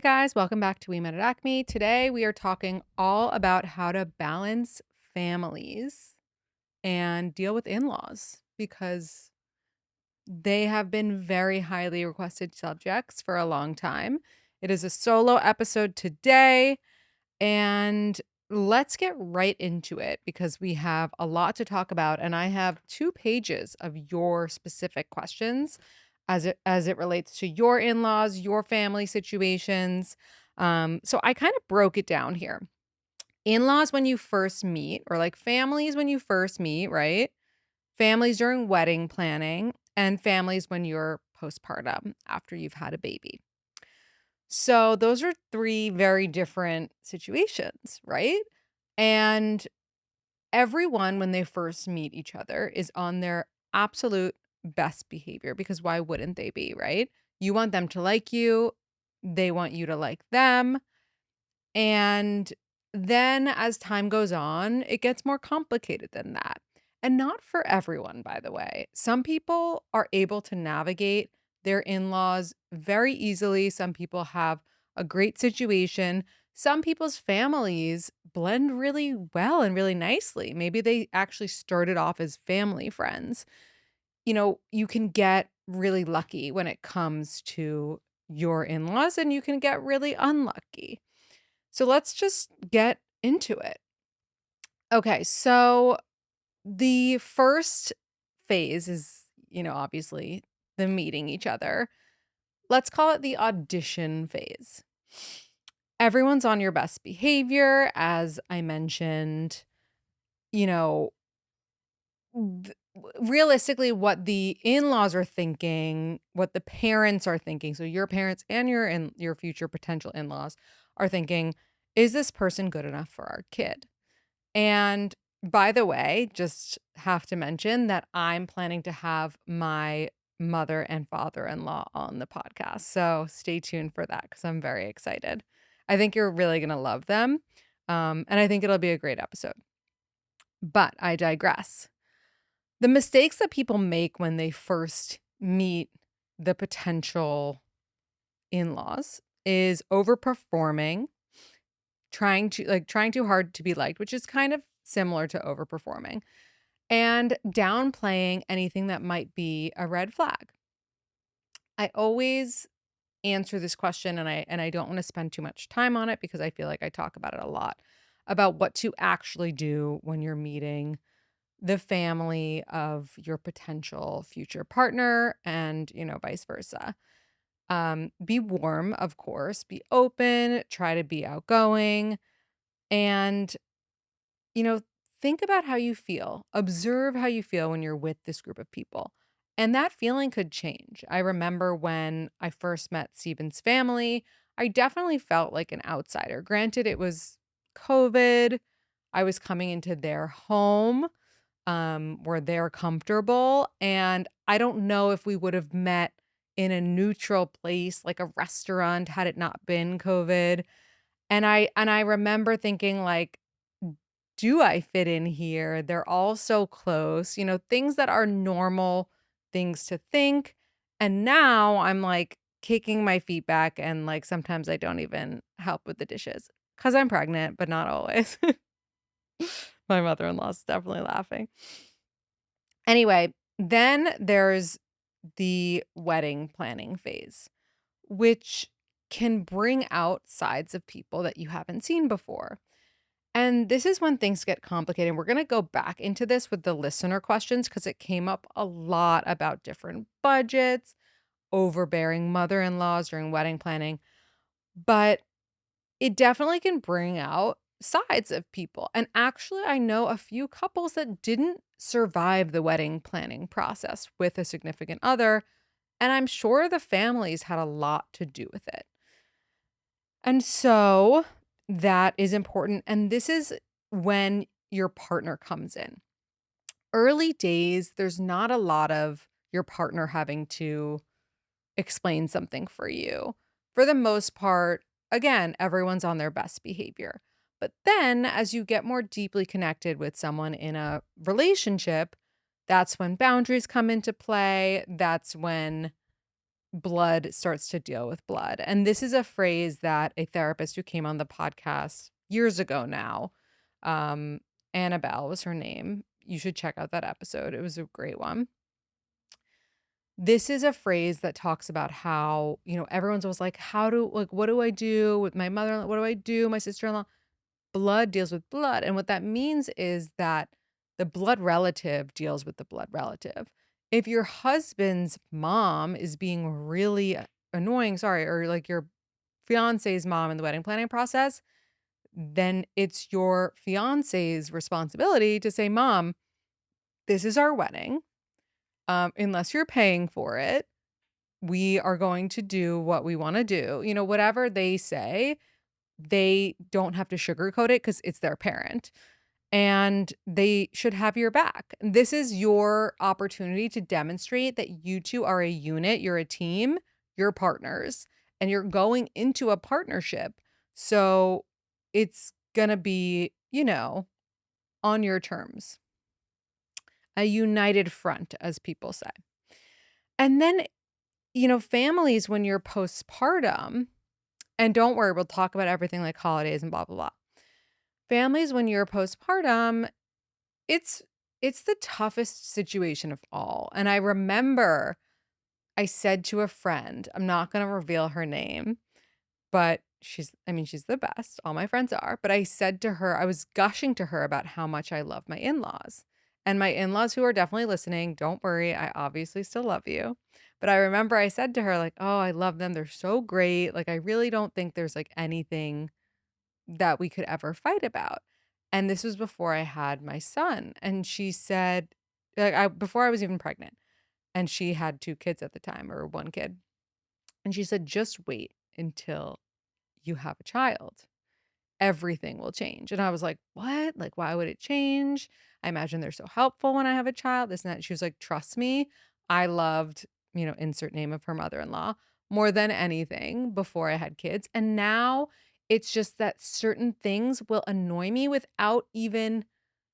Hey guys, welcome back to We Met at Acme. Today we are talking all about how to balance families and deal with in-laws because they have been very highly requested subjects for a long time. It is a solo episode today, and let's get right into it because we have a lot to talk about, and I have 2 pages of your specific questions as it relates to your in-laws, your family situations. So I kind of broke it down here. In-laws when you first meet, or like families when you first meet, right? Families during wedding planning, and families when you're postpartum after you've had a baby. So those are 3 very different situations, right? And everyone, when they first meet each other, is on their absolute best behavior because why wouldn't they be, right? You want them to like you, they want you to like them. And then as time goes on, it gets more complicated than that. And not for everyone, by the way. Some people are able to navigate their in laws very easily. Some people have a great situation. Some people's families blend really well and really nicely. Maybe they actually started off as family friends. You can get really lucky when it comes to your in laws, and you can get really unlucky. So let's just get into it. Okay, so the first phase is, obviously the meeting each other. Let's call it the audition phase. Everyone's on your best behavior, as I mentioned. You know, realistically, what the in-laws are thinking, what the parents are thinking, so your parents and your future potential in-laws are thinking, is this person good enough for our kid? And by the way, just have to mention that I'm planning to have my mother and father-in-law on the podcast. So stay tuned for that because I'm very excited. I think you're really going to love them. And I think it'll be a great episode. But I digress. The mistakes that people make when they first meet the potential in laws is overperforming, trying too hard to be liked, which is kind of similar to overperforming, and downplaying anything that might be a red flag. I always answer this question, and I don't want to spend too much time on it because I feel like I talk about it a lot about what to actually do when you're meeting the family of your potential future partner and, vice versa. Be warm, of course, be open, try to be outgoing, and You know, think about how you feel. Observe how you feel when you're with this group of people. And that feeling could change. I remember when I first met Stephen's family, I definitely felt like an outsider. Granted, it was COVID. I was coming into their home where they're comfortable. And I don't know if we would have met in a neutral place like a restaurant had it not been COVID. And I remember thinking like, do I fit in here? They're all so close, things that are normal things to think. And now I'm like kicking my feet back and like sometimes I don't even help with the dishes because I'm pregnant, but not always. My mother-in-law is definitely laughing. Anyway, then there's the wedding planning phase, which can bring out sides of people that you haven't seen before. And this is when things get complicated. We're going to go back into this with the listener questions because it came up a lot about different budgets, overbearing mother in laws during wedding planning. But it definitely can bring out sides of people. And actually, I know a few couples that didn't survive the wedding planning process with a significant other. And I'm sure the families had a lot to do with it. And so that is important. And this is when your partner comes in. Early days, there's not a lot of your partner having to explain something for you. For the most part, again, everyone's on their best behavior. But then as you get more deeply connected with someone in a relationship, that's when boundaries come into play. That's when blood starts to deal with blood. And this is a phrase that a therapist who came on the podcast years ago now, um, Annabelle was her name. You should check out that episode. It was a great one. This is a phrase that talks about how, everyone's always like, what do I do with my mother-in-law? What do I do? My sister-in-law? Blood deals with blood. And what that means is that the blood relative deals with the blood relative. If your husband's mom is being really annoying, sorry, or like your fiance's mom in the wedding planning process, then it's your fiance's responsibility to say, Mom, this is our wedding. Unless you're paying for it, we are going to do what we want to do. Whatever they say, they don't have to sugarcoat it because it's their parent and they should have your back. This is your opportunity to demonstrate that you two are a unit, you're a team, you're partners, and you're going into a partnership. So it's going to be, on your terms, a united front, as people say. And then, families, when you're postpartum, and don't worry, we'll talk about everything like holidays and blah, blah, blah. Families, when you're postpartum, it's it's the toughest situation of all. And I remember I said to a friend, I'm not going to reveal her name, but she's the best. All my friends are. But I said to her, I was gushing to her about how much I love my in-laws. And my in-laws who are definitely listening, don't worry, I obviously still love you. But I remember I said to her, like, oh, I love them. They're so great. Like, I really don't think there's like anything that we could ever fight about. And this was before I had my son. And she said, before I was even pregnant, and she had 2 kids at the time, or 1 kid. And she said, just wait until you have a child. Everything will change. And I was like, what? Like, why would it change? I imagine they're so helpful when I have a child. This and that. She was like, trust me, I loved, insert name of her mother-in-law more than anything before I had kids. And now it's just that certain things will annoy me without even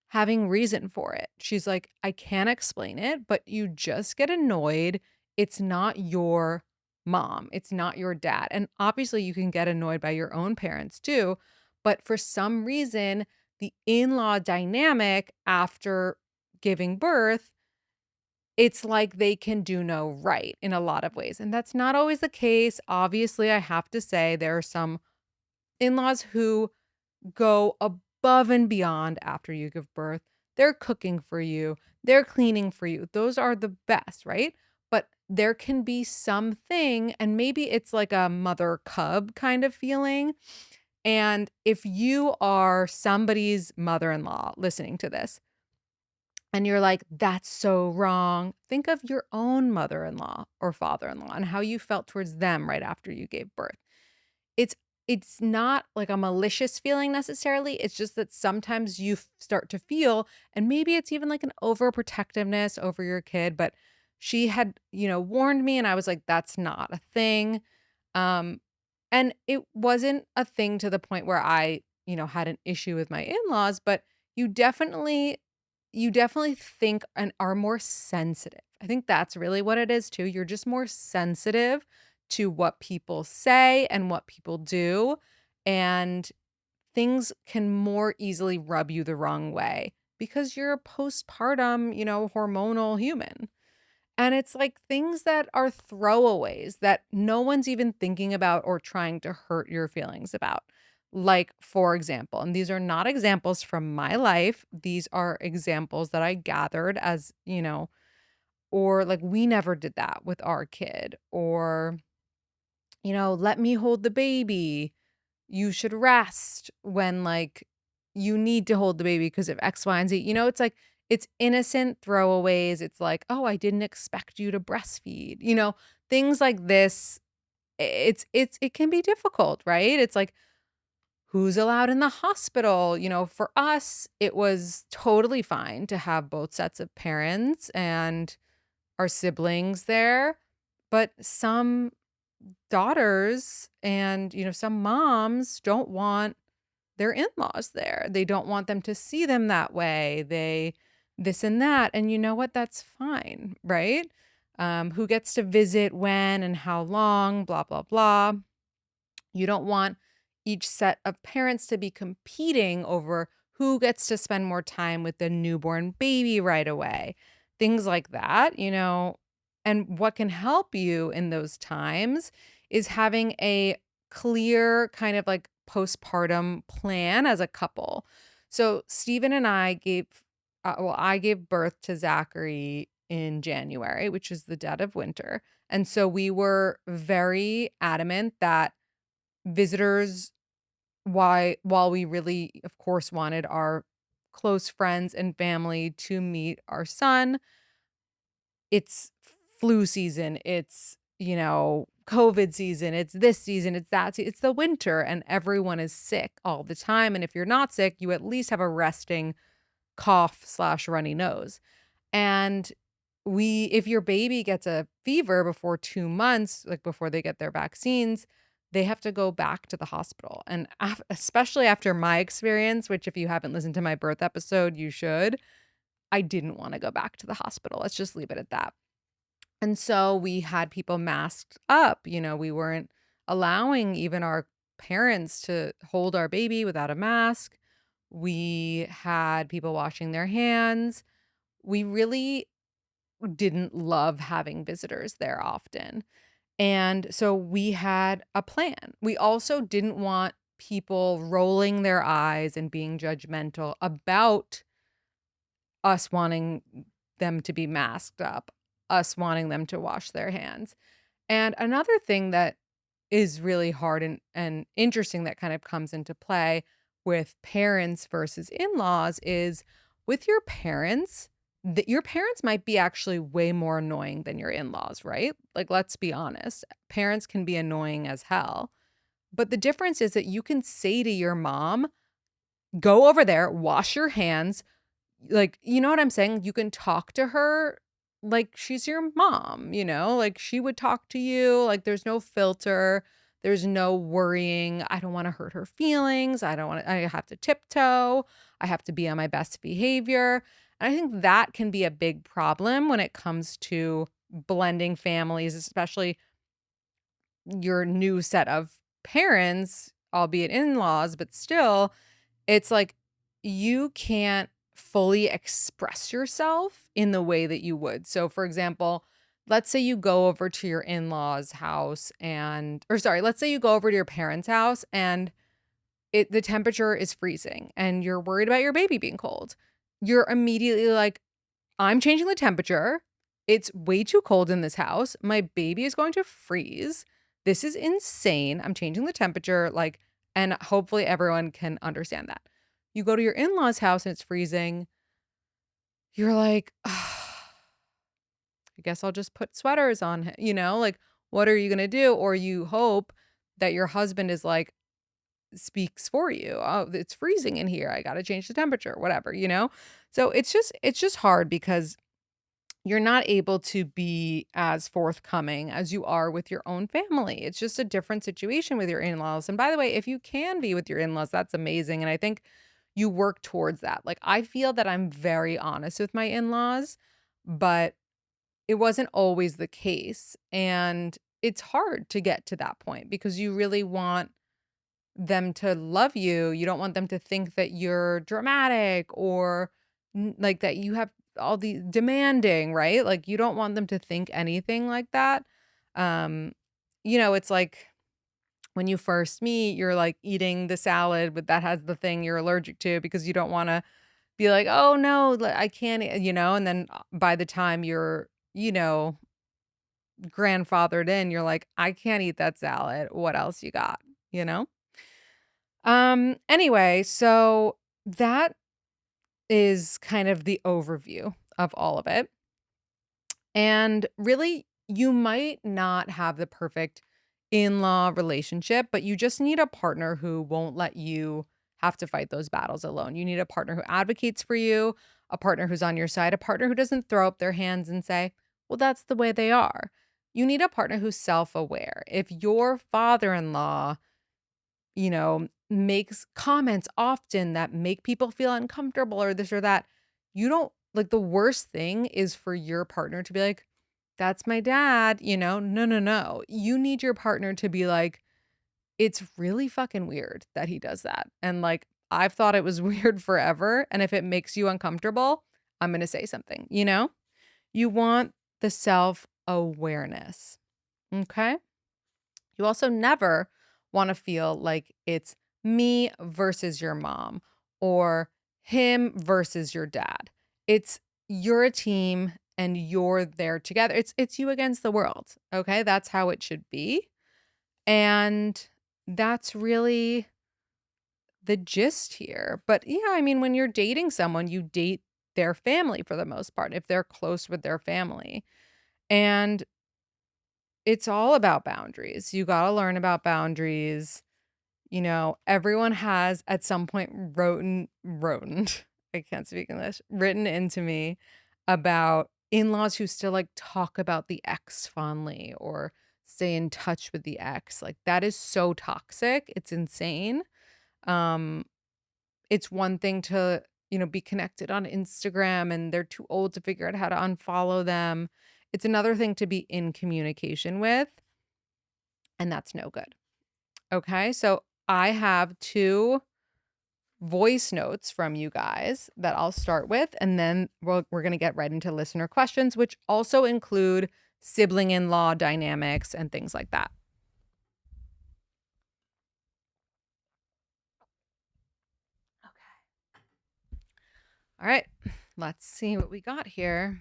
having reason for it. She's like, I can't explain it, but you just get annoyed. It's not your mom, it's not your dad. And obviously, you can get annoyed by your own parents too. But for some reason, the in law dynamic after giving birth, it's like they can do no right in a lot of ways. And that's not always the case. Obviously, I have to say, there are some in laws who go above and beyond after you give birth. They're cooking for you, they're cleaning for you. Those are the best, right? But there can be something, and maybe it's like a mother cub kind of feeling. And if you are somebody's mother in law listening to this, and you're like, that's so wrong, think of your own mother in law or father in law and how you felt towards them right after you gave birth. It's it's not like a malicious feeling necessarily. It's just that sometimes you start to feel, and maybe it's even like an overprotectiveness over your kid, but she had, warned me and I was like, that's not a thing. Um, and it wasn't a thing to the point where I, had an issue with my in-laws, but you definitely you definitely think and are more sensitive. I think that's really what it is too. You're just more sensitive to what people say and what people do, and things can more easily rub you the wrong way because you're a postpartum, hormonal human. And it's like things that are throwaways that no one's even thinking about or trying to hurt your feelings about. Like, for example, and these are not examples from my life, these are examples that I gathered as, or like, we never did that with our kid, or, let me hold the baby. You should rest when like you need to hold the baby because of X, Y, and Z. It's like it's innocent throwaways. It's like, oh, I didn't expect you to breastfeed. Things like this. It can be difficult, right? It's like, who's allowed in the hospital? For us, it was totally fine to have both sets of parents and our siblings there. But some daughters and, some moms don't want their in-laws there. They don't want them to see them that way. They this and that. And you know what? That's fine, right? who gets to visit when and how long, blah, blah, blah. You don't want each set of parents to be competing over who gets to spend more time with the newborn baby right away. Things like that, you know. And what can help you in those times is having a clear kind of like postpartum plan as a couple. So Stephen and I I gave birth to Zachary in January, which is the dead of winter. And so we were very adamant that visitors, while we really, of course, wanted our close friends and family to meet our son, it's flu season, it's, COVID season, it's this season, it's it's the winter, and everyone is sick all the time. And if you're not sick, you at least have a resting cough slash runny nose. And if your baby gets a fever before 2 months, like before they get their vaccines, they have to go back to the hospital. And especially after my experience, which if you haven't listened to my birth episode, you should, I didn't want to go back to the hospital. Let's just leave it at that. And so we had people masked up. We weren't allowing even our parents to hold our baby without a mask. We had people washing their hands. We really didn't love having visitors there often. And so we had a plan. We also didn't want people rolling their eyes and being judgmental about us wanting them to be masked up, us wanting them to wash their hands. And another thing that is really hard and interesting that kind of comes into play with parents versus in-laws is with your parents, that your parents might be actually way more annoying than your in-laws, right? Like, let's be honest. Parents can be annoying as hell. But the difference is that you can say to your mom, go over there, wash your hands, like, you know what I'm saying? You can talk to her like she's your mom, like she would talk to you, like there's no filter, there's no worrying. I don't want to hurt her feelings. I have to tiptoe. I have to be on my best behavior. And I think that can be a big problem when it comes to blending families, especially your new set of parents, albeit in-laws, but still it's like you can't fully express yourself in the way that you would. So, for example, let's say you go over to your in-laws' house let's say you go over to your parents' house and the temperature is freezing and you're worried about your baby being cold. You're immediately like, I'm changing the temperature. It's way too cold in this house. My baby is going to freeze. This is insane. I'm changing the temperature. And hopefully everyone can understand that. You go to your in-laws' house and it's freezing. You're like, I guess I'll just put sweaters on, like, what are you going to do? Or you hope that your husband is like, speaks for you. Oh, it's freezing in here. I got to change the temperature, whatever. So it's just hard because you're not able to be as forthcoming as you are with your own family. It's just a different situation with your in-laws. And by the way, if you can be with your in-laws, that's amazing. And I think you work towards that. Like, I feel that I'm very honest with my in-laws, but it wasn't always the case. And it's hard to get to that point because you really want them to love you. You don't want them to think that you're dramatic or like that you have all the demanding, right? Like you don't want them to think anything like that. Um, it's like when you first meet, you're like eating the salad, but that has the thing you're allergic to because you don't want to be like, oh no, I can't, and then by the time you're, grandfathered in, you're like, I can't eat that salad. What else you got? You know? Anyway, so that is kind of the overview of all of it. And really, you might not have the perfect in-law relationship, but you just need a partner who won't let you have to fight those battles alone. You need a partner who advocates for you, a partner who's on your side, a partner who doesn't throw up their hands and say, well, that's the way they are. You need a partner who's self-aware. If your father-in-law makes comments often that make people feel uncomfortable or this or that, you don't like the worst thing is for your partner to be like, that's my dad, no, no, no. You need your partner to be like, it's really fucking weird that he does that. And like, I've thought it was weird forever. And if it makes you uncomfortable, I'm going to say something, You want the self awareness. Okay. You also never want to feel like it's me versus your mom or him versus your dad. It's you're a team and you're there together. It's you against the world. Okay? That's how it should be. And that's really the gist here. But yeah, I mean when you're dating someone, you date their family for the most part if they're close with their family. And it's all about boundaries. You got to learn about boundaries. Everyone has at some point I can't speak English, written into me about in-laws who still like talk about the ex fondly or stay in touch with the ex. Like that is so toxic. It's insane. Um, it's one thing to, be connected on Instagram and they're too old to figure out how to unfollow them. It's another thing to be in communication with, and that's no good. Okay, so I have two voice notes from you guys that I'll start with, and then we're going to get right into listener questions, which also include sibling in law dynamics and things like that. Okay. All right, let's see what we got here.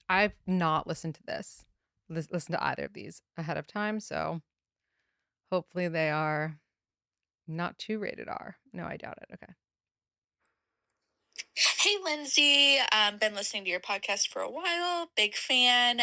I've not listened to listen to either of these ahead of time, so hopefully they are not too rated R. No, I doubt it. Okay. Hey, Lindsay. Been listening to your podcast for a while. Big fan.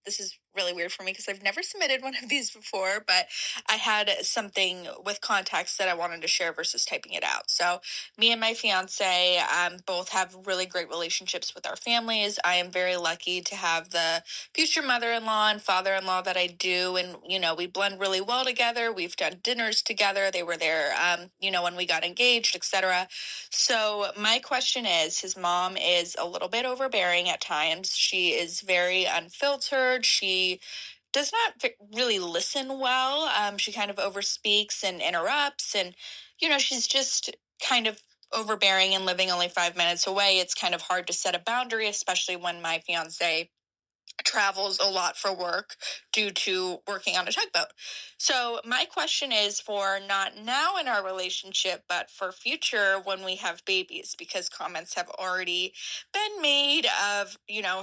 This is really weird for me because I've never submitted one of these before, but I had something with context that I wanted to share versus typing it out. So, me and my fiance both have really great relationships with our families. I am very lucky to have the future mother-in-law and father-in-law that I do, and we blend really well together. We've done dinners together. They were there, when we got engaged, etc. So my question is, his mom is a little bit overbearing at times. She is very unfiltered. She does not really listen well. She kind of overspeaks and interrupts, and she's just kind of overbearing. And living only 5 minutes away, it's kind of hard to set a boundary, especially when my fiance travels a lot for work due to working on a tugboat. So, my question is for not now in our relationship, but for future when we have babies, because comments have already been made of,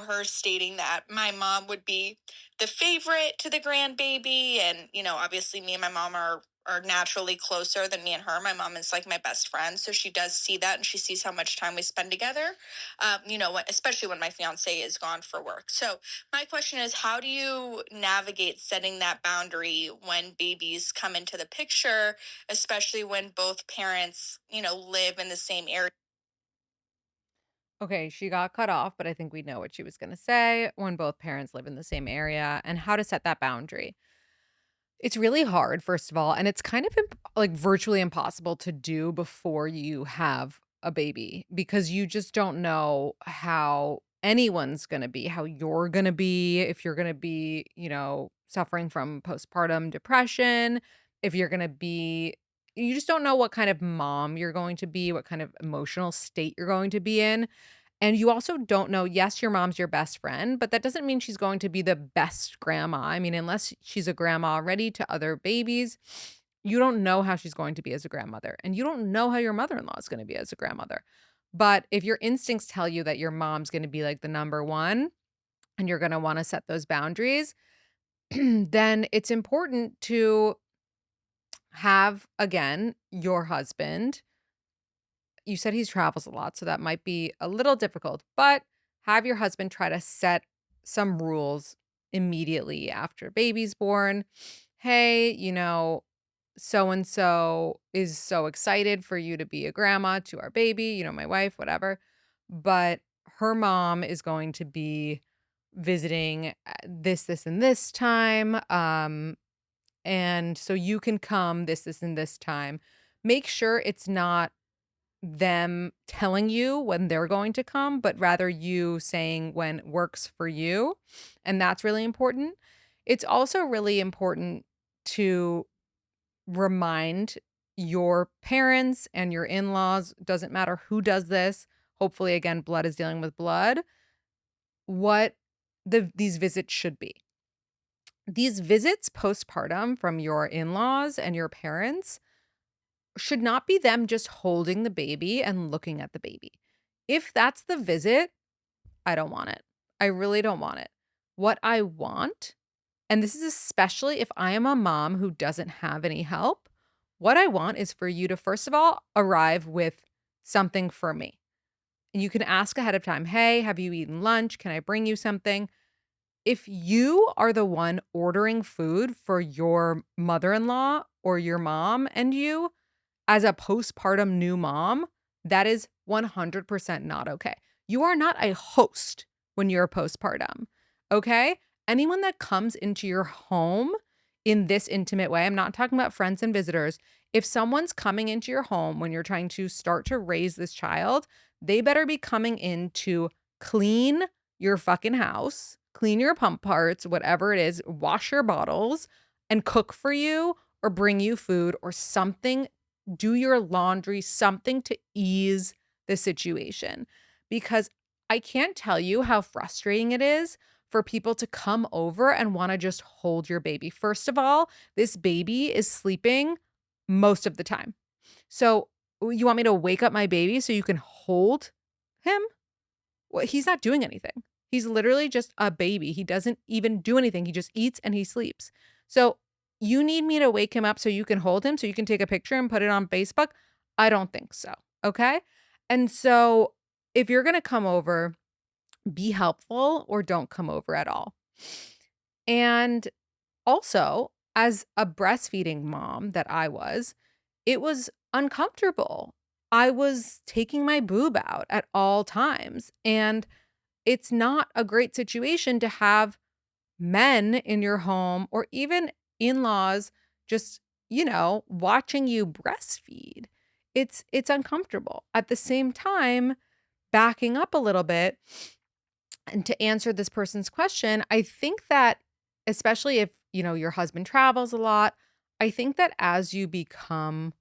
her stating that my mom would be the favorite to the grandbaby. And, obviously me and my mom are naturally closer than me and her. My mom is like my best friend. So she does see that and she sees how much time we spend together, especially when my fiance is gone for work. So, my question is, how do you navigate setting that boundary when babies come into the picture, especially when both parents, live in the same area? Okay, she got cut off, but I think we know what she was going to say when both parents live in the same area and how to set that boundary. It's really hard, first of all, and it's kind of like virtually impossible to do before you have a baby because you just don't know how anyone's going to be, how you're going to be, if you're going to be, suffering from postpartum depression, if you're going to be, you just don't know what kind of mom you're going to be, what kind of emotional state you're going to be in. And you also don't know, yes, your mom's your best friend, but that doesn't mean she's going to be the best grandma. I mean, unless she's a grandma already to other babies, you don't know how she's going to be as a grandmother. And you don't know how your mother-in-law is going to be as a grandmother. But if your instincts tell you that your mom's going to be like the number one and you're going to want to set those boundaries, then it's important to have, again, your husband. You said he travels a lot, so that might be a little difficult, but have your husband try to set some rules immediately after baby's born. Hey, so and so is so excited for you to be a grandma to our baby, my wife, whatever. But her mom is going to be visiting this, and this time. And so you can come this, and this time. Make sure it's not them telling you when they're going to come, but rather you saying when works for you. And that's really important. It's also really important to remind your parents and your in-laws, doesn't matter who does this. Hopefully, again, blood is dealing with blood, what these visits should be. These visits postpartum from your in-laws and your parents should not be them just holding the baby and looking at the baby. If that's the visit, I don't want it. I really don't want it. What I want, and this is especially if I am a mom who doesn't have any help, what I want is for you to, first of all, arrive with something for me. And you can ask ahead of time, hey, have you eaten lunch? Can I bring you something? If you are the one ordering food for your mother in law or your mom and you, as a postpartum new mom, that is 100% not okay. You are not a host when you're postpartum, okay? Anyone that comes into your home in this intimate way, I'm not talking about friends and visitors. If someone's coming into your home when you're trying to start to raise this child, they better be coming in to clean your fucking house, clean your pump parts, whatever it is, wash your bottles, and cook for you or bring you food or something, do your laundry, something to ease the situation. Because I can't tell you how frustrating it is for people to come over and want to just hold your baby. First of all, this baby is sleeping most of the time. So you want me to wake up my baby so you can hold him? Well, he's not doing anything. He's literally just a baby. He doesn't even do anything. He just eats and he sleeps. So you need me to wake him up so you can hold him, so you can take a picture and put it on Facebook? I don't think so. Okay. And so if you're going to come over, be helpful or don't come over at all. And also, as a breastfeeding mom that I was, it was uncomfortable. I was taking my boob out at all times. And it's not a great situation to have men in your home or even in-laws just, watching you breastfeed. It's uncomfortable. At the same time, backing up a little bit and to answer this person's question, I think that especially if, your husband travels a lot, I think that as you become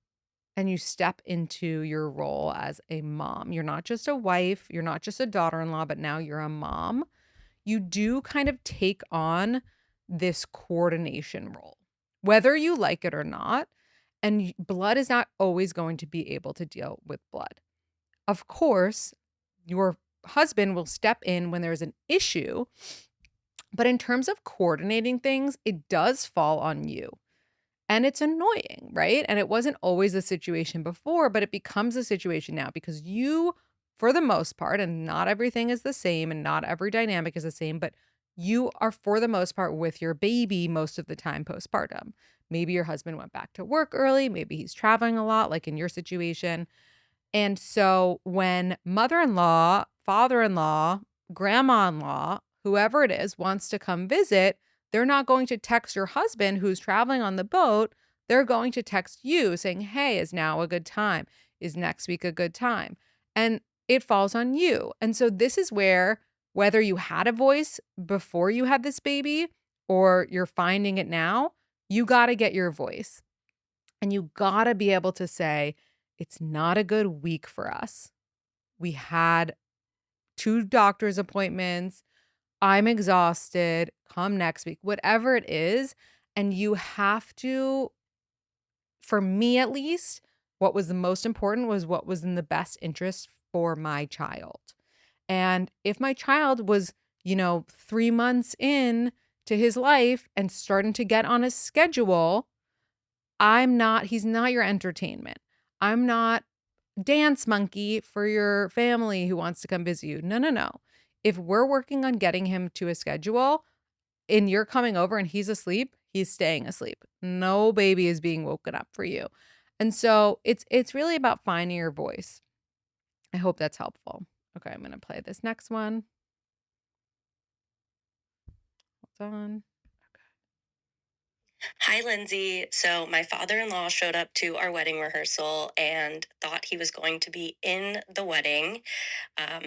and you step into your role as a mom, you're not just a wife, you're not just a daughter-in-law, but now you're a mom, you do kind of take on this coordination role, whether you like it or not. And blood is not always going to be able to deal with blood. Of course, your husband will step in when there's an issue, but in terms of coordinating things, it does fall on you. And it's annoying, right? And it wasn't always the situation before, but it becomes a situation now because you, for the most part, and not everything is the same and not every dynamic is the same, but you are, for the most part, with your baby most of the time postpartum. Maybe your husband went back to work early. Maybe he's traveling a lot, like in your situation. And so when mother-in-law, father-in-law, grandma-in-law, whoever it is, wants to come visit, they're not going to text your husband who's traveling on the boat. They're going to text you saying, hey, is now a good time? Is next week a good time? And it falls on you. And so this is where, whether you had a voice before you had this baby or you're finding it now, you got to get your voice. And you got to be able to say, it's not a good week for us. We had 2 doctor's appointments. I'm exhausted. Come next week, whatever it is. And you have to, for me at least, what was the most important was what was in the best interest for my child. And if my child was, 3 months in to his life and starting to get on a schedule, he's not your entertainment. I'm not dance monkey for your family who wants to come visit you. No, no, no. If we're working on getting him to a schedule and you're coming over and he's asleep, he's staying asleep. No baby is being woken up for you. And so it's really about finding your voice. I hope that's helpful. Okay, I'm going to play this next one. Hold on. Hi, Lindsay. So, my father in law showed up to our wedding rehearsal and thought he was going to be in the wedding.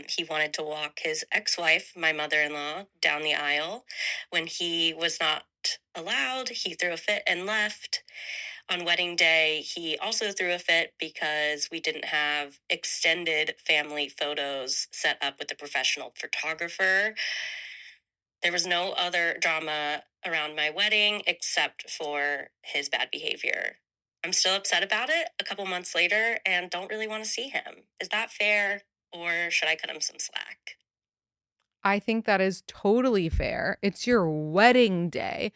He wanted to walk his ex wife, my mother in law, down the aisle. When he was not allowed, he threw a fit and left. On wedding day, he also threw a fit because we didn't have extended family photos set up with a professional photographer. There was no other drama around my wedding except for his bad behavior. I'm still upset about it a couple months later and don't really want to see him. Is that fair or should I cut him some slack? I think that is totally fair. It's your wedding day.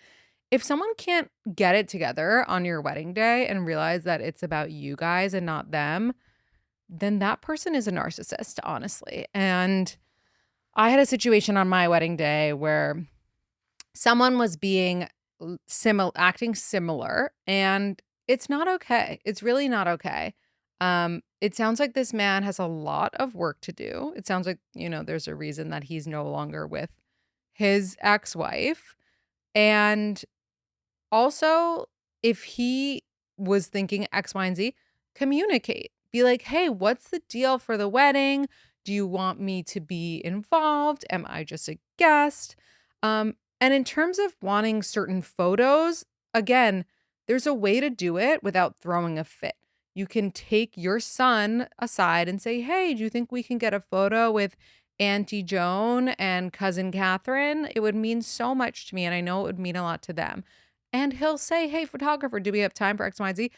If someone can't get it together on your wedding day and realize that it's about you guys and not them, then that person is a narcissist, honestly. And I had a situation on my wedding day where someone was being acting similar, and it's not okay. It's really not okay. It sounds like this man has a lot of work to do. It sounds like, there's a reason that he's no longer with his ex-wife. And also, if he was thinking X, Y, and Z, communicate. Be like, "Hey, what's the deal for the wedding? Do you want me to be involved? Am I just a guest?" And in terms of wanting certain photos, again, there's a way to do it without throwing a fit. You can take your son aside and say, "Hey, do you think we can get a photo with Auntie Joan and cousin Catherine? It would mean so much to me, and I know it would mean a lot to them." And he'll say, "Hey, photographer, do we have time for X, Y, and Z?"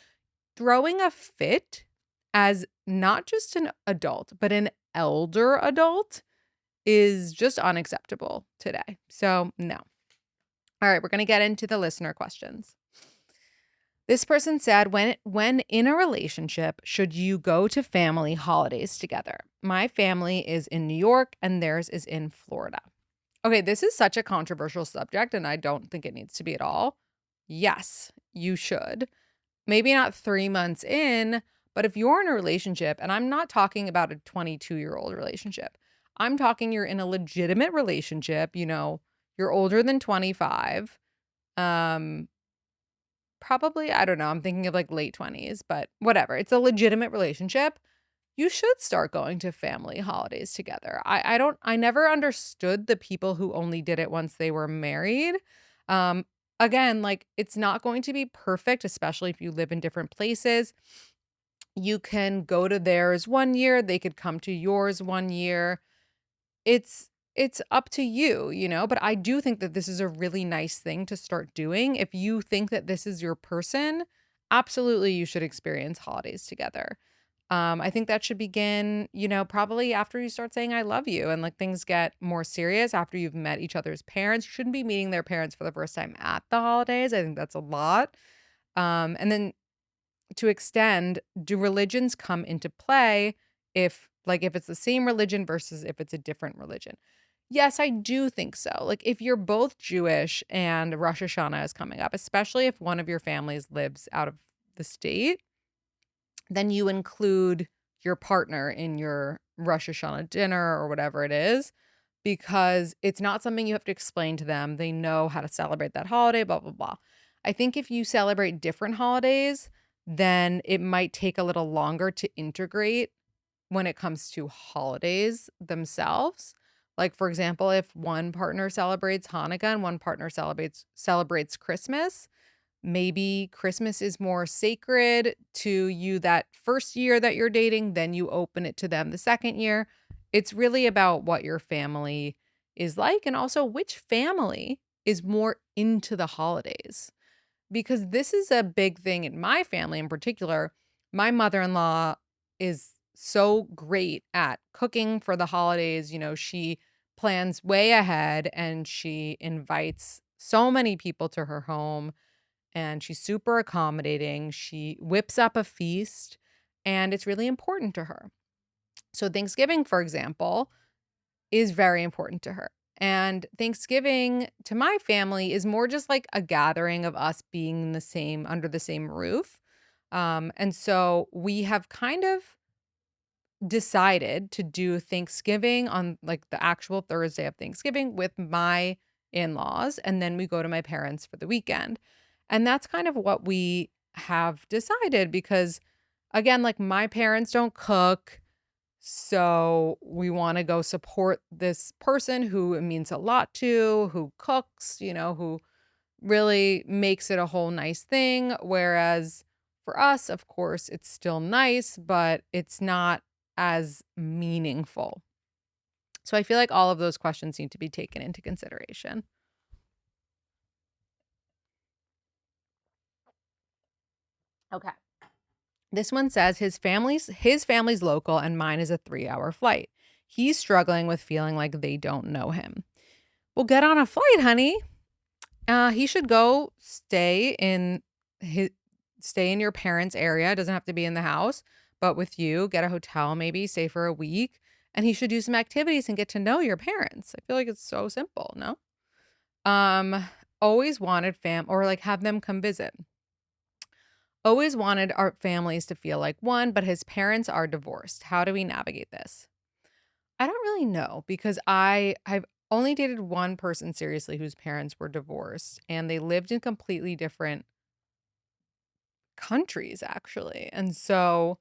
Throwing a fit as not just an adult, but an elder adult is just unacceptable today. So, no. All right, we're going to get into the listener questions. This person said, when in a relationship, should you go to family holidays together? My family is in New York and theirs is in Florida. Okay, this is such a controversial subject, and I don't think it needs to be at all. Yes, you should. Maybe not 3 months in, but if you're in a relationship, and I'm not talking about a 22-year-old relationship. I'm talking you're in a legitimate relationship, you're older than 25. Um, Probably, I don't know, I'm thinking of like late 20s, but whatever. It's a legitimate relationship. You should start going to family holidays together. I never understood the people who only did it once they were married. Again, like it's not going to be perfect, especially if you live in different places. You can go to theirs one year, they could come to yours one year. It's up to you, but I do think that this is a really nice thing to start doing. If you think that this is your person, absolutely you should experience holidays together. I think that should begin, probably after you start saying I love you and like things get more serious after you've met each other's parents. You shouldn't be meeting their parents for the first time at the holidays. I think that's a lot. And then to extend, do religions come into play if it's the same religion versus if it's a different religion? Yes, I do think so. Like if you're both Jewish and Rosh Hashanah is coming up, especially if one of your families lives out of the state, then you include your partner in your Rosh Hashanah dinner or whatever it is, because it's not something you have to explain to them. They know how to celebrate that holiday, blah, blah, blah. I think if you celebrate different holidays, then it might take a little longer to integrate when it comes to holidays themselves. Like, for example, if one partner celebrates Hanukkah and one partner celebrates Christmas, maybe Christmas is more sacred to you that first year that you're dating, then you open it to them the second year. It's really about what your family is like and also which family is more into the holidays. Because this is a big thing in my family in particular. My mother-in-law is so great at cooking for the holidays. She plans way ahead and she invites so many people to her home and she's super accommodating. She whips up a feast and it's really important to her. So, Thanksgiving, for example, is very important to her. And Thanksgiving to my family is more just like a gathering of us being under the same roof. And so we have kind of decided to do Thanksgiving on like the actual Thursday of Thanksgiving with my in laws. And then we go to my parents for the weekend. And that's kind of what we have decided because, again, like my parents don't cook. So we want to go support this person who it means a lot to, who cooks, who really makes it a whole nice thing. Whereas for us, of course, it's still nice, but it's not as meaningful. So I feel like all of those questions need to be taken into consideration. Okay. This one says his family's local and mine is a 3-hour flight. He's struggling with feeling like they don't know him. Well, get on a flight, honey. He should go his stay in your parents' area. It doesn't have to be in the house, but with you, get a hotel, maybe stay for a week, and he should do some activities and get to know your parents. I feel like it's so simple, no? Always wanted or like have them come visit. Always wanted our families to feel like one, but his parents are divorced. How do we navigate this? I don't really know because I've only dated one person seriously whose parents were divorced and they lived in completely different countries actually. And so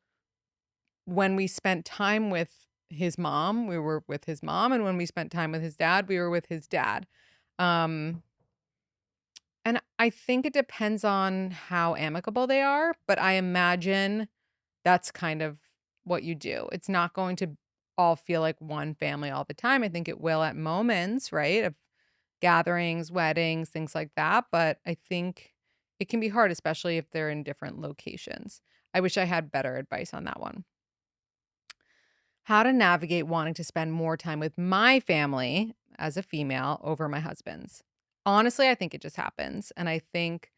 when we spent time with his mom, we were with his mom, and when we spent time with his dad, we were with his dad. Um and I think it depends on how amicable they are, but I imagine that's kind of what you do. It's not going to all feel like one family all the time. I think it will at moments, right? Of gatherings, weddings, things like that. But I think it can be hard, especially if they're in different locations. I wish I had better advice on that one. How to navigate wanting to spend more time with my family as a female over my husband's. Honestly, I think it just happens. And I think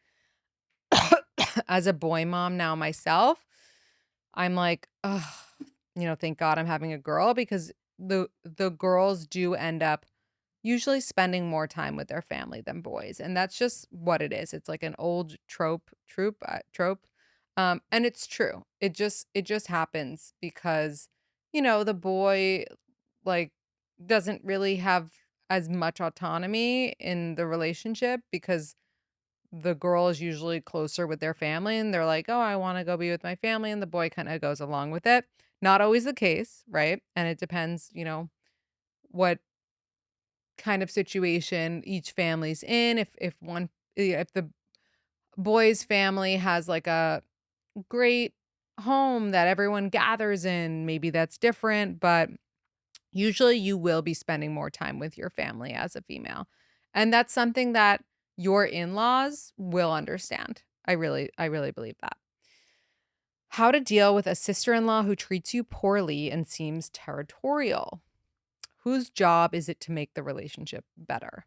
as a boy mom now myself, I'm like, "Ugh, thank God I'm having a girl," because the girls do end up usually spending more time with their family than boys, and that's just what it is. It's like an old trope, and it's true. It just happens because, the boy, like, doesn't really have as much autonomy in the relationship because the girl is usually closer with their family and they're like, "Oh, I wanna go be with my family," and the boy kinda goes along with it. Not always the case, right? And it depends, what kind of situation each family's in. If the boy's family has, like, a great home that everyone gathers in, maybe that's different, but usually you will be spending more time with your family as a female. And that's something that your in-laws will understand. I really believe that. How to deal with a sister-in-law who treats you poorly and seems territorial. Whose job is it to make the relationship better?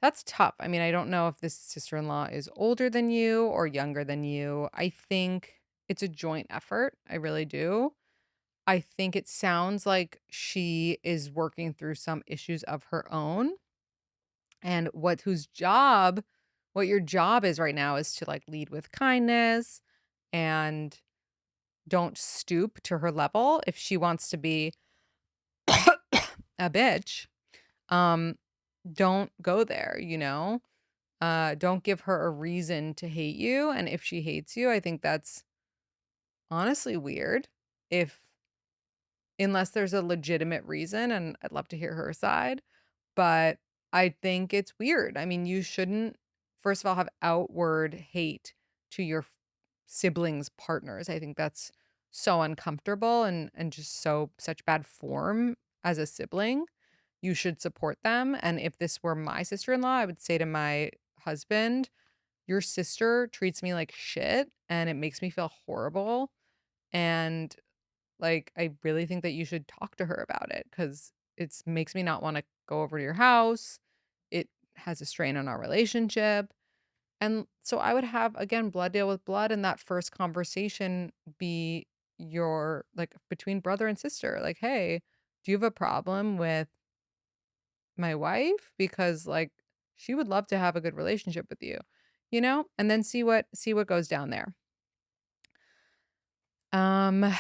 That's tough. I mean, I don't know if this sister-in-law is older than you or younger than you. I think it's a joint effort. I really do. I think it sounds like she is working through some issues of her own, and what your job is right now is to, like, lead with kindness and don't stoop to her level. If she wants to be a bitch, um, don't go there, don't give her a reason to hate you, and if she hates you, I think that's honestly weird if unless there's a legitimate reason, and I'd love to hear her side. But I think it's weird. I mean, you shouldn't, first of all, have outward hate to your siblings' partners. I think that's so uncomfortable and just such bad form as a sibling. You should support them. And if this were my sister-in-law, I would say to my husband, "Your sister treats me like shit, and it makes me feel horrible. And like, I really think that you should talk to her about it because it makes me not want to go over to your house. It has a strain on our relationship." And so I would have, again, blood deal with blood, and that first conversation be your like between brother and sister. Like, hey, do you have a problem with my wife? Because like she would love to have a good relationship with you, and then see what goes down there. Um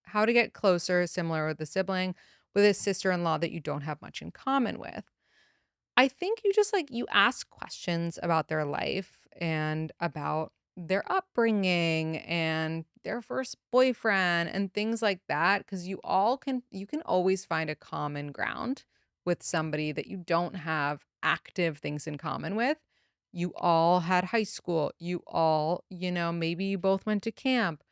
How to get closer, similar with a sibling, with a sister-in-law that you don't have much in common with. I think you just like you ask questions about their life and about their upbringing and their first boyfriend and things like that because you can always find a common ground with somebody that you don't have active things in common with. You all had high school. You all, maybe you both went to camp.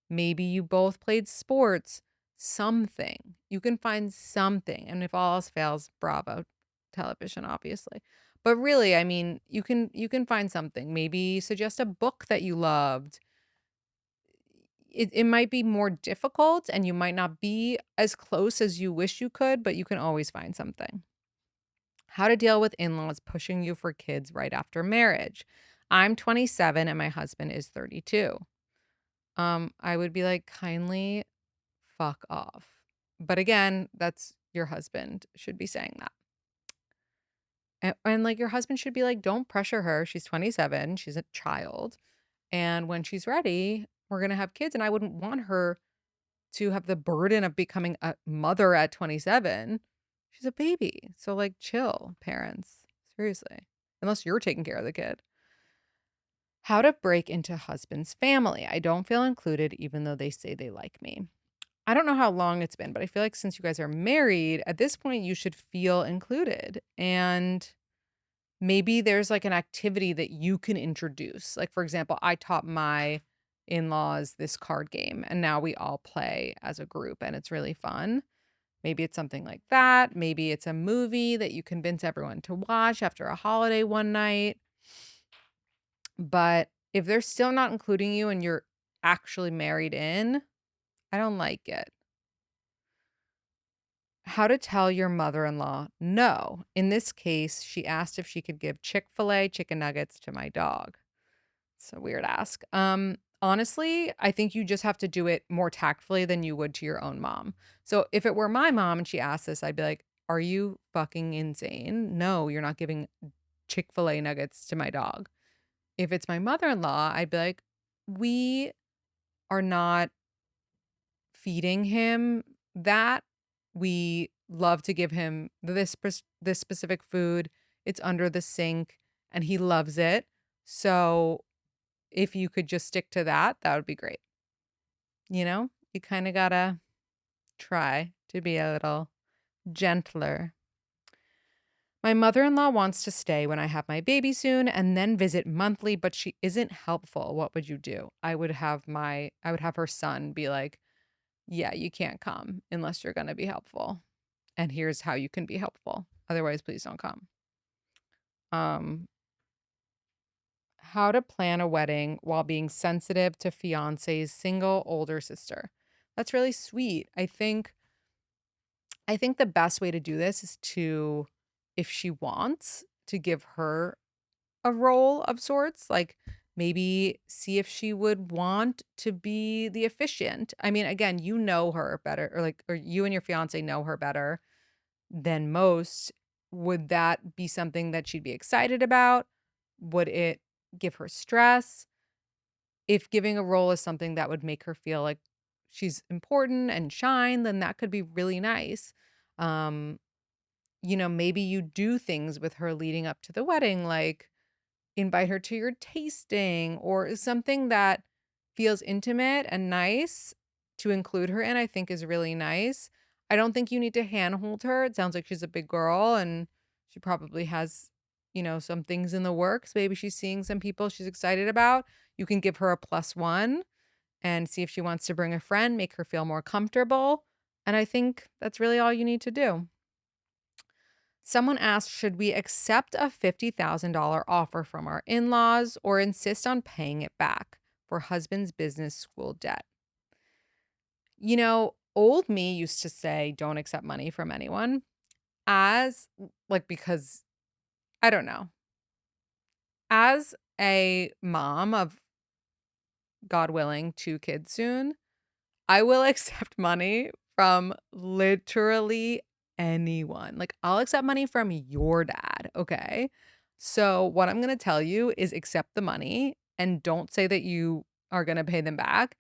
Maybe you both played sports. Something. You can find something. And if all else fails, bravo television, obviously. But really, I mean, you can find something. Maybe suggest a book that you loved. It might be more difficult and you might not be as close as you wish you could, but you can always find something. How to deal with in-laws pushing you for kids right after marriage. I'm 27 and my husband is 32. I would be like, kindly fuck off. But again, that's your husband should be saying that. And, like, your husband should be like, "Don't pressure her. She's 27. She's a child. And when she's ready, we're gonna have kids." And I wouldn't want her to have the burden of becoming a mother at 27. She's a baby. So, like, chill, parents. Seriously. Unless you're taking care of the kid. How to break into husband's family. I don't feel included even though they say they like me. I don't know how long it's been, but I feel like since you guys are married, at this point, you should feel included. And maybe there's like an activity that you can introduce. Like, for example, I taught my in-laws this card game and now we all play as a group and it's really fun. Maybe it's something like that. Maybe it's a movie that you convince everyone to watch after a holiday one night. But if they're still not including you and you're actually married in, I don't like it. How to tell your mother-in-law no. In this case, she asked if she could give Chick-fil-A chicken nuggets to my dog. It's a weird ask. Honestly, I think you just have to do it more tactfully than you would to your own mom. So if it were my mom and she asked this, I'd be like, "Are you fucking insane? No, you're not giving Chick-fil-A nuggets to my dog." If it's my mother-in-law, I'd be like, "We are not feeding him that. We love to give him this specific food. It's under the sink and he loves it. So if you could just stick to that, that would be great. You kind of gotta try to be a little gentler. My mother in law wants to stay when I have my baby soon and then visit monthly, but she isn't helpful. What would you do? I would have her son be like, yeah, you can't come unless you're going to be helpful. And here's how you can be helpful. Otherwise, please don't come. Um, how to plan a wedding while being sensitive to fiance's single older sister. That's really sweet. I think the best way to do this is to, if she wants, to give her a role of sorts, like maybe see if she would want to be the officiant. I mean, again, you know her better, or you and your fiance know her better than most. Would that be something that she'd be excited about? Would it give her stress? If giving a role is something that would make her feel like she's important and shine, then that could be really nice. Um, maybe you do things with her leading up to the wedding, like invite her to your tasting or something that feels intimate and nice to include her in, I think is really nice. I don't think you need to handhold her. It sounds like she's a big girl and she probably has, some things in the works. Maybe she's seeing some people she's excited about. You can give her a plus one and see if she wants to bring a friend, make her feel more comfortable. And I think that's really all you need to do. Someone asked, should we accept a $50,000 offer from our in laws or insist on paying it back for husband's business school debt? Old me used to say, don't accept money from anyone, because I don't know, as a mom of, God willing, 2 kids soon, I will accept money from literally anyone. Like, I'll accept money from your dad, okay? So, what I'm gonna tell you is accept the money and don't say that you are gonna pay them back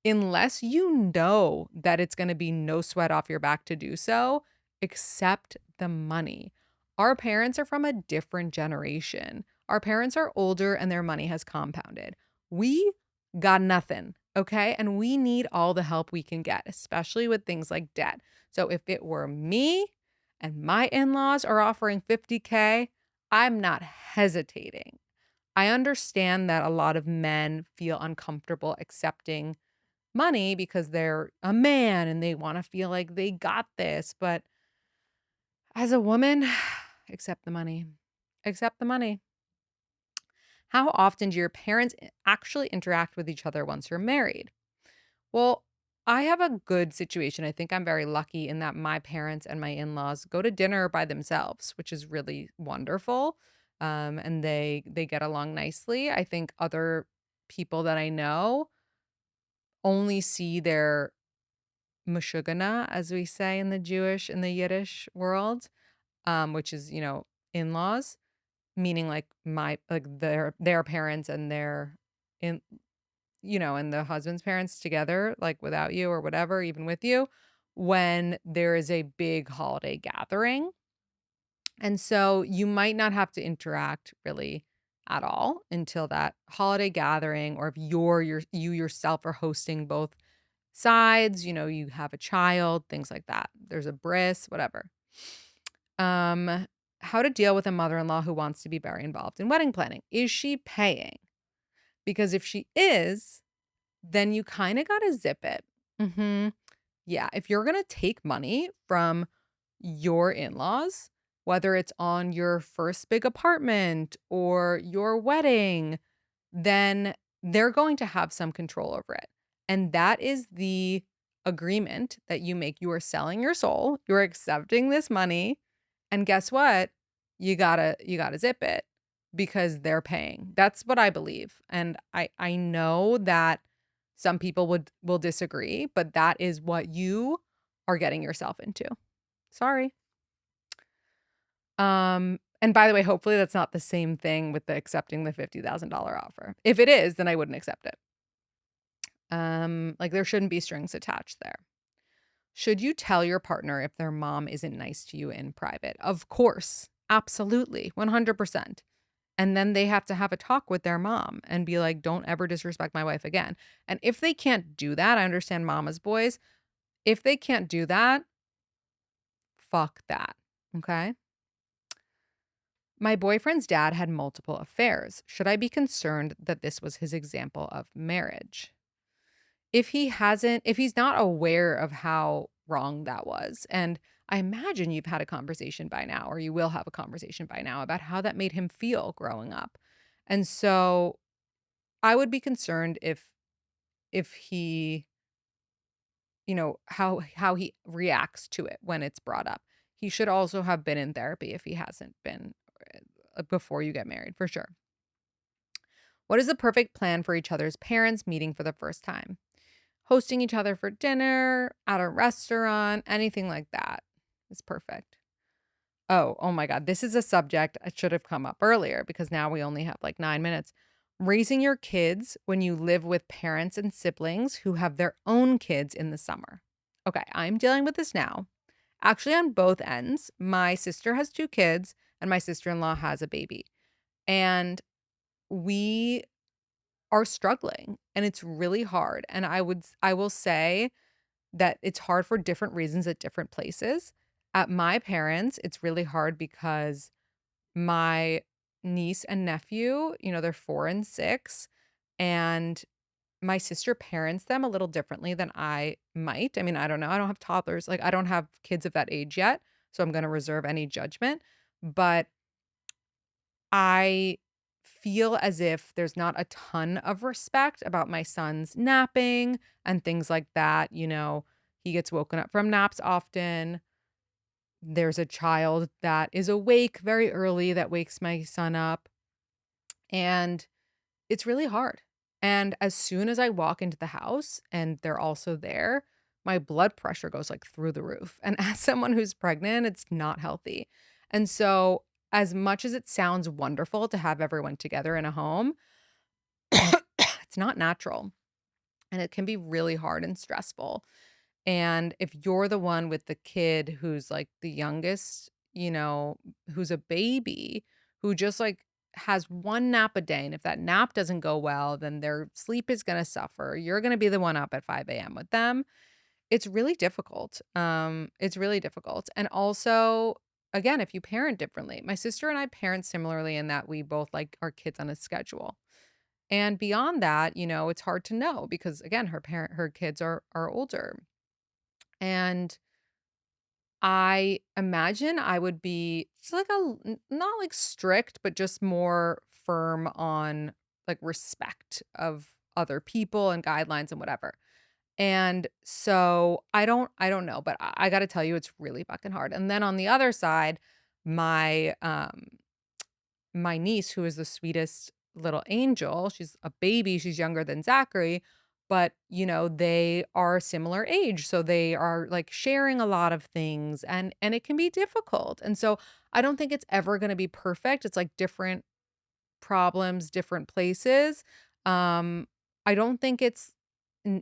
unless you know that it's gonna be no sweat off your back to do so. Accept the money. Our parents are from a different generation. Our parents are older and their money has compounded. We got nothing, okay? And we need all the help we can get, especially with things like debt. So if it were me and my in-laws are offering 50K, I'm not hesitating. I understand that a lot of men feel uncomfortable accepting money because they're a man and they want to feel like they got this, but as a woman, accept the money. Accept the money. How often do your parents actually interact with each other once you're married? Well, I have a good situation. I think I'm very lucky in that my parents and my in-laws go to dinner by themselves, which is really wonderful. And they get along nicely. I think other people that I know only see their mashugana, as we say in the Jewish in the Yiddish world, which is, in-laws, meaning like their parents and their in and the husband's parents together, like without you or whatever, even with you, when there is a big holiday gathering. And so you might not have to interact really at all until that holiday gathering, or if you yourself are hosting both sides, you have a child, things like that. There's a bris, whatever. Um, how to deal with a mother-in-law who wants to be very involved in wedding planning. Is she paying? Because if she is, then you kinda gotta zip it. Mhm. Yeah, if you're gonna take money from your in-laws, whether it's on your first big apartment or your wedding, then they're going to have some control over it. And that is the agreement that you make. You are selling your soul, you're accepting this money, and guess what? You gotta zip it because they're paying. That's what I believe. And I know that some people will disagree, but that is what you are getting yourself into. Sorry. And by the way, hopefully that's not the same thing with the accepting the $50,000 offer. If it is, then I wouldn't accept it. Like there shouldn't be strings attached there. Should you tell your partner if their mom isn't nice to you in private? Of course. Absolutely. 100%. And then they have to have a talk with their mom and be like, "Don't ever disrespect my wife again." And if they can't do that, I understand mama's boys. If they can't do that, fuck that. Okay? My boyfriend's dad had multiple affairs. Should I be concerned that this was his example of marriage? If he's not aware of how wrong that was, and I imagine you've had a conversation by now, or you will have a conversation by now about how that made him feel growing up. And so I would be concerned if he, how he reacts to it when it's brought up. He should also have been in therapy if he hasn't been before you get married, for sure. What is the perfect plan for each other's parents meeting for the first time? Hosting each other for dinner, at a restaurant, anything like that is perfect. Oh my God. This is a subject I should have come up earlier because now we only have like 9 minutes. Raising your kids when you live with parents and siblings who have their own kids in the summer. Okay, I'm dealing with this now. Actually, on both ends, my sister has two kids and my sister in law has a baby. And we are struggling and it's really hard. And I will say that it's hard for different reasons at different places. At my parents, it's really hard because my niece and nephew, they're 4 and 6, and my sister parents them a little differently than I might. I mean, I don't know. I don't have toddlers. Like, I don't have kids of that age yet, so I'm gonna reserve any judgment, but I feel as if there's not a ton of respect about my son's napping and things like that. He gets woken up from naps often. There's a child that is awake very early that wakes my son up, and it's really hard. And as soon as I walk into the house and they're also there, my blood pressure goes like through the roof. And as someone who's pregnant, it's not healthy. And so, as much as it sounds wonderful to have everyone together in a home, it's not natural and it can be really hard and stressful. And if you're the one with the kid who's like the youngest, who's a baby, who just like has one nap a day. And if that nap doesn't go well, then their sleep is going to suffer. You're going to be the one up at 5 a.m. with them. It's really difficult. It's really difficult. And also, again, if you parent differently, my sister and I parent similarly in that we both like our kids on a schedule. And beyond that, it's hard to know because again, her kids are older. And I imagine I would be just like not like strict, but just more firm on like respect of other people and guidelines and whatever. And so I don't know, but I got to tell you it's really fucking hard. And then on the other side, my my niece, who is the sweetest little angel, she's a baby, she's younger than Zachary, but they are similar age. So they are like sharing a lot of things and it can be difficult. And so I don't think it's ever going to be perfect. It's like different problems, different places. Um, I don't think it's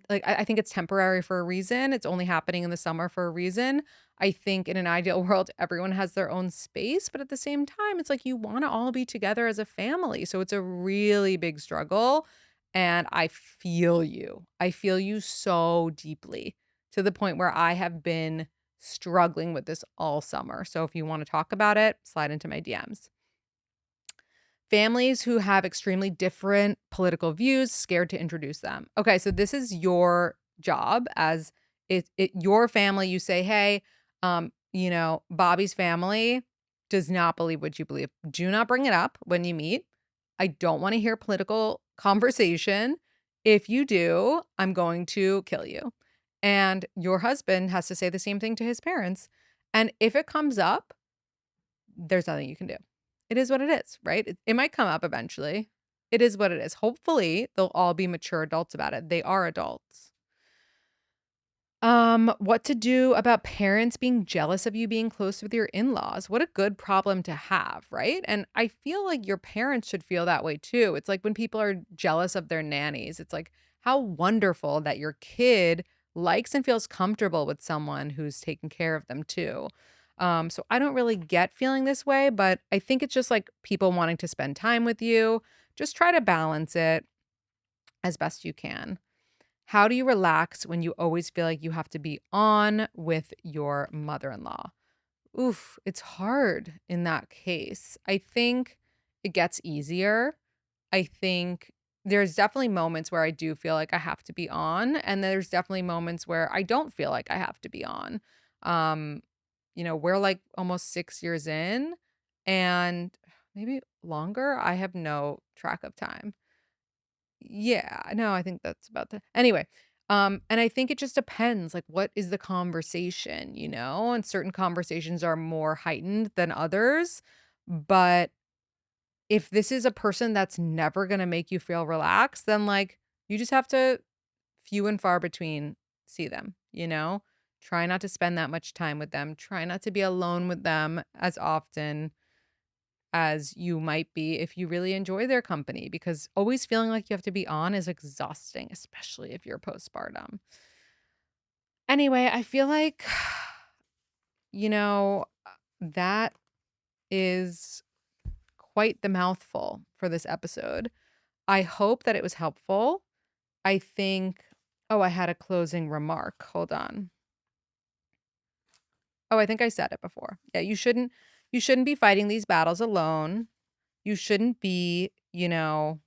I think it's temporary for a reason. It's only happening in the summer for a reason. I think in an ideal world, everyone has their own space, but at the same time, it's like you want to all be together as a family. So it's a really big struggle. And I feel you. I feel you so deeply to the point where I have been struggling with this all summer. So if you want to talk about it, slide into my DMs. Families who have extremely different political views, scared to introduce them. Okay, so this is your job as your family. You say, hey, Bobby's family does not believe what you believe. Do not bring it up when you meet. I don't want to hear political conversation. If you do, I'm going to kill you. And your husband has to say the same thing to his parents. And if it comes up, there's nothing you can do. It is what it is, right? It might come up eventually. It is what it is. Hopefully, they'll all be mature adults about it. They are adults. What to do about parents being jealous of you being close with your in-laws? What a good problem to have, right? And I feel like your parents should feel that way too. It's like when people are jealous of their nannies. It's like how wonderful that your kid likes and feels comfortable with someone who's taking care of them too. So I don't really get feeling this way, but I think it's just like people wanting to spend time with you. Just try to balance it as best you can. How do you relax when you always feel like you have to be on with your mother-in-law? Oof, it's hard in that case. I think it gets easier. I think there's definitely moments where I do feel like I have to be on, and there's definitely moments where I don't feel like I have to be on. Um, we're like almost 6 years in and maybe longer. I have no track of time. Yeah, no, I think that's about the anyway, and I think it just depends, like, what is the conversation, and certain conversations are more heightened than others, but if this is a person that's never gonna make you feel relaxed, then, like, you just have to few and far between see them, you know? Try not to spend that much time with them, try not to be alone with them as often as you might be if you really enjoy their company because always feeling like you have to be on is exhausting, especially if you're postpartum. Anyway, I feel like, that is quite the mouthful for this episode. I hope that it was helpful. I think, oh, I had a closing remark. Hold on. Oh, I think I said it before. Yeah, you shouldn't be fighting these battles alone. You shouldn't be, in a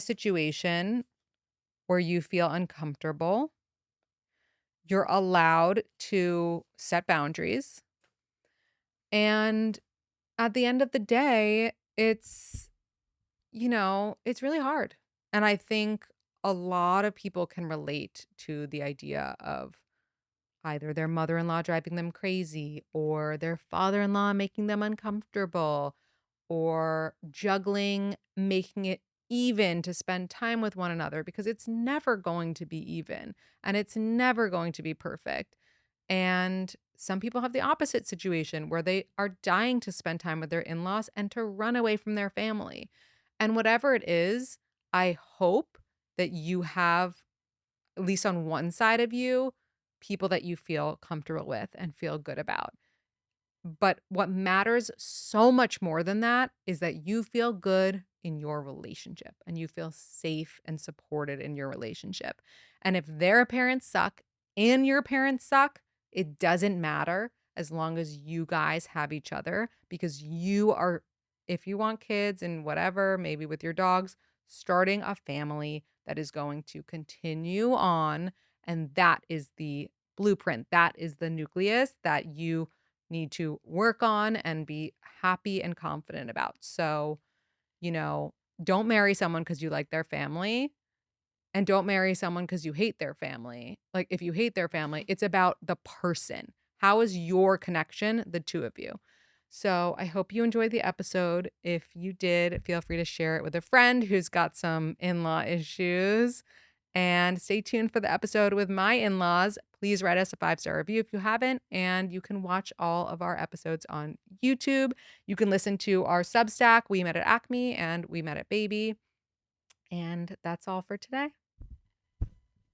situation where you feel uncomfortable. You're allowed to set boundaries. And at the end of the day, it's really hard. And I think a lot of people can relate to the idea of either their mother-in-law driving them crazy or their father-in-law making them uncomfortable or juggling, making it even to spend time with one another because it's never going to be even and it's never going to be perfect. And some people have the opposite situation where they are dying to spend time with their in laws and to run away from their family. And whatever it is, I hope that you have, at least on one side of you, people that you feel comfortable with and feel good about. But what matters so much more than that is that you feel good in your relationship and you feel safe and supported in your relationship. And if their parents suck and your parents suck, it doesn't matter as long as you guys have each other because you are, if you want kids and whatever, maybe with your dogs, starting a family that is going to continue on. And that is the blueprint. That is the nucleus that you need to work on and be happy and confident about. So, you know, don't marry someone because you like their family and don't marry someone because you hate their family. Like, if you hate their family, it's about the person. How is your connection, the two of you? So, I hope you enjoyed the episode. If you did, feel free to share it with a friend who's got some in law issues. And stay tuned for the episode with my in laws. Please write us a 5-star review if you haven't. And you can watch all of our episodes on YouTube. You can listen to our Substack, We Met at Acme and We Met at Baby. And that's all for today.